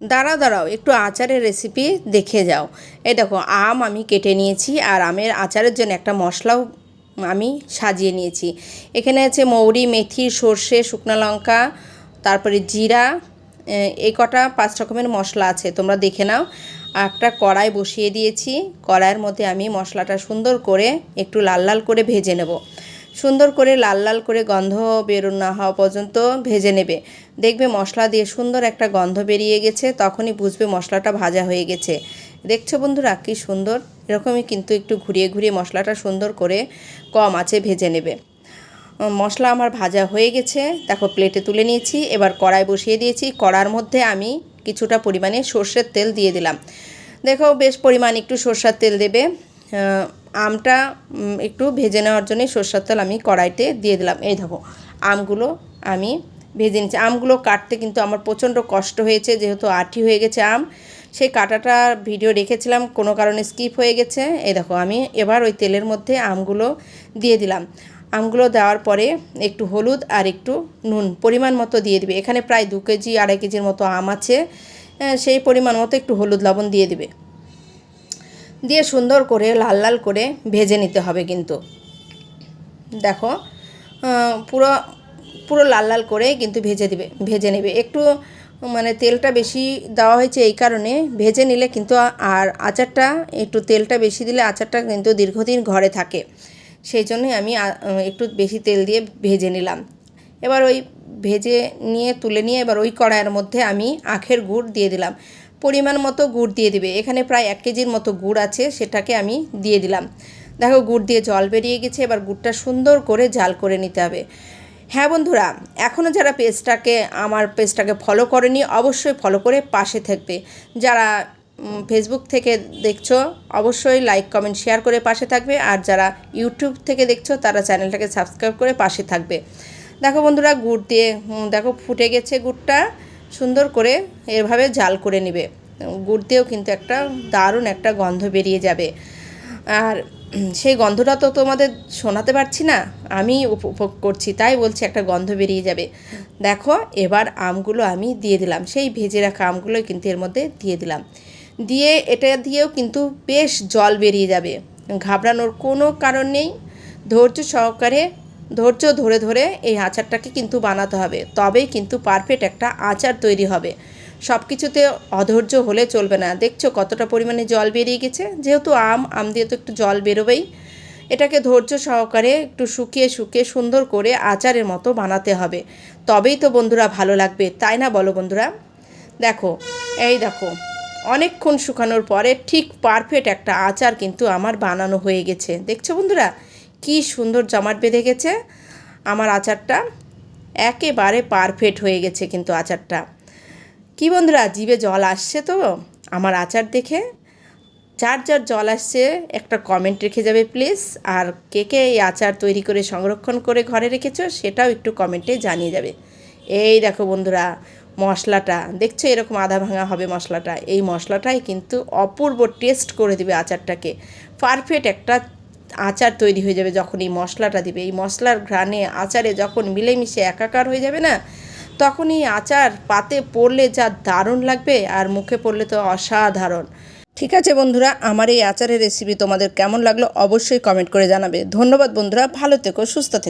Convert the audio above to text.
দাঁড়াও দাঁড়াও, একটু আচারের রেসিপি দেখে যাও। এই দেখো, আম আমি কেটে নিয়েছি, আর আমের আচারের জন্য একটা মশলাও আমি সাজিয়ে নিয়েছি। এখানে আছে মৌরি, মেথি, সর্ষে, শুকনো লঙ্কা, তারপরে জিরা, এই কটা 5 রকমের মশলা আছে, তোমরা দেখে নাও। একটা কড়াই বসিয়ে দিয়েছি, কড়াইয়ের মধ্যে আমি মশলাটা সুন্দর করে একটু লাল লাল করে ভেজে নেব। সুন্দর করে লাল লাল করে গন্ধ বের না হওয়া পর্যন্ত ভেজে নেবে। দেখবে মশলা দিয়ে সুন্দর একটা গন্ধ বেরিয়ে গেছে, তখনই বুঝবে মশলাটা ভাজা হয়ে গেছে। দেখছো বন্ধুরা কী সুন্দর, এরকমই কিন্তু একটু ঘুরিয়ে ঘুরিয়ে মশলাটা সুন্দর করে কম আঁচে ভেজে নেবে। মশলা আমার ভাজা হয়ে গেছে, দেখো প্লেটে তুলে নিয়েছি। এবার কড়াই বসিয়ে দিয়েছি, কড়ার মধ্যে আমি কিছুটা পরিমাণে সর্ষের তেল দিয়ে দিলাম। দেখো বেশ পরিমাণ একটু সর্ষের তেল দেবে। আমটা একটু ভেজে নেওয়ার জন্যই সর্ষের তেল আমি কড়াইতে দিয়ে দিলাম। এই দেখো আমগুলো আমি ভেজে নিচ্ছি। আমগুলো কাটতে কিন্তু আমার প্রচণ্ড কষ্ট হয়েছে, যেহেতু আঠি হয়ে গেছে আম। সেই কাটাটা ভিডিও রেখেছিলাম, কোনো কারণে স্কিপ হয়ে গেছে। এই দেখো আমি এবার ওই তেলের মধ্যে আমগুলো দিয়ে দিলাম। আমগুলো দেওয়ার পরে একটু হলুদ আর একটু নুন পরিমাণ মতো দিয়ে দিবে। এখানে প্রায় 2 কেজি 2.5 কেজির মতো আম আছে, সেই পরিমাণ মতো একটু হলুদ লবণ দিয়ে দিবে। দিয়ে সুন্দর করে লাল লাল করে ভেজে নিতে হবে কিন্তু। দেখো পুরো পুরো লাল লাল করে কিন্তু ভেজে নেবে। একটু মানে তেলটা বেশি দেওয়া হয়েছে এই কারণে, ভেজে নিলে কিন্তু আর আচারটা একটু তেলটা বেশি দিলে আচারটা কিন্তু দীর্ঘদিন ঘরে থাকে, সেই জন্যই আমি একটু বেশি তেল দিয়ে ভেজে নিলাম। এবার ওই ভেজে নিয়ে তুলে নিয়ে এবার ওই কড়াইয়ের মধ্যে আমি আখের গুড় দিয়ে দিলাম। পরিমাণ মতো গুড় দিয়ে দিবে। এখানে প্রায় 1 কেজির মতো গুড় আছে, সেটাকে আমি দিয়ে দিলাম। দেখো গুড় দিয়ে জল বেরিয়ে গেছে, এবার গুড়টা সুন্দর করে জাল করে নিতে হবে। হ্যাঁ বন্ধুরা, এখনও যারা আমার পেজটাকে ফলো করেনি অবশ্যই ফলো করে পাশে থাকবে। যারা ফেসবুক থেকে দেখছো অবশ্যই লাইক কমেন্ট শেয়ার করে পাশে থাকবে, আর যারা ইউটিউব থেকে দেখছো তারা চ্যানেলটাকে সাবস্ক্রাইব করে পাশে থাকবে। দেখো বন্ধুরা গুড় দিয়ে দেখো ফুটে গেছে গুড়টা, সুন্দর করে এভাবে জাল করে নেবে। গুড় দিয়েও কিন্তু একটা দারুণ একটা গন্ধ বেরিয়ে যাবে, আর সেই গন্ধটা তো তোমাদের শোনাতে পারছি না, আমি উপভোগ করছি তাই বলছি একটা গন্ধ বেরিয়ে যাবে। দেখো এবার আমগুলো আমি দিয়ে দিলাম, সেই ভেজে রাখা আমগুলো কিন্তু এর মধ্যে দিয়ে দিলাম। দিয়ে এটা দিয়েও কিন্তু বেশ জল বেরিয়ে যাবে, ঘাবড়ানোর কোনো কারণ নেই। ধৈর্য ধরে ধরে এই আচারটাকে কিন্তু বানাতে হবে, তবেই কিন্তু পারফেক্ট একটা আচার তৈরি হবে। সব কিছুতে অধৈর্য হলে চলবে না। দেখছো কতটা পরিমাণে জল বেরিয়ে গেছে, যেহেতু আম দিয়ে তো একটু জল বেরোবেই। এটাকে ধৈর্য সহকারে একটু শুকিয়ে শুকিয়ে সুন্দর করে আচারের মতো বানাতে হবে, তবেই তো বন্ধুরা ভালো লাগবে, তাই না বলো বন্ধুরা? দেখো এই দেখো অনেকক্ষণ শুকানোর পরে ঠিক পারফেক্ট একটা আচার কিন্তু আমার বানানো হয়ে গেছে। দেখছো বন্ধুরা কি সুন্দর জমাট বেঁধে গেছে আমার আচারটা, একেবারে পারফেক্ট হয়ে গেছে কিন্তু আচারটা। কি বন্ধুরা জিভে জল আসছে তো আমার আচার দেখে? যার যার জল আসছে একটা কমেন্ট রেখে যাবে প্লিজ। আর কে কে এই আচার তৈরি করে সংরক্ষণ করে ঘরে রেখেছো সেটাও একটু কমেন্টে জানিয়ে যাবে। এই দেখো বন্ধুরা মশলাটা দেখছো এরকম আধা ভাঙা হবে মশলাটা, এই মশলাটাই কিন্তু অপূর্ব টেস্ট করে দিবে আচারটাকে। পারফেক্ট একটা আচার তৈরি হয়ে যাবে যখন এই মশলাটা দিবে। এই মশলার ঘ্রাণে আচারে যখন মিলেমিশে একাকার হয়ে যাবে না, তখন এই আচার পাতে পড়লে যা দারুণ লাগবে, আর মুখে পড়লে তো অসাধারণ। ঠিক আছে বন্ধুরা, আমার এই আচারের রেসিপি তোমাদের কেমন লাগলো অবশ্যই কমেন্ট করে জানাবে। ধন্যবাদ বন্ধুরা, ভালো থেকো, সুস্থ থেকো।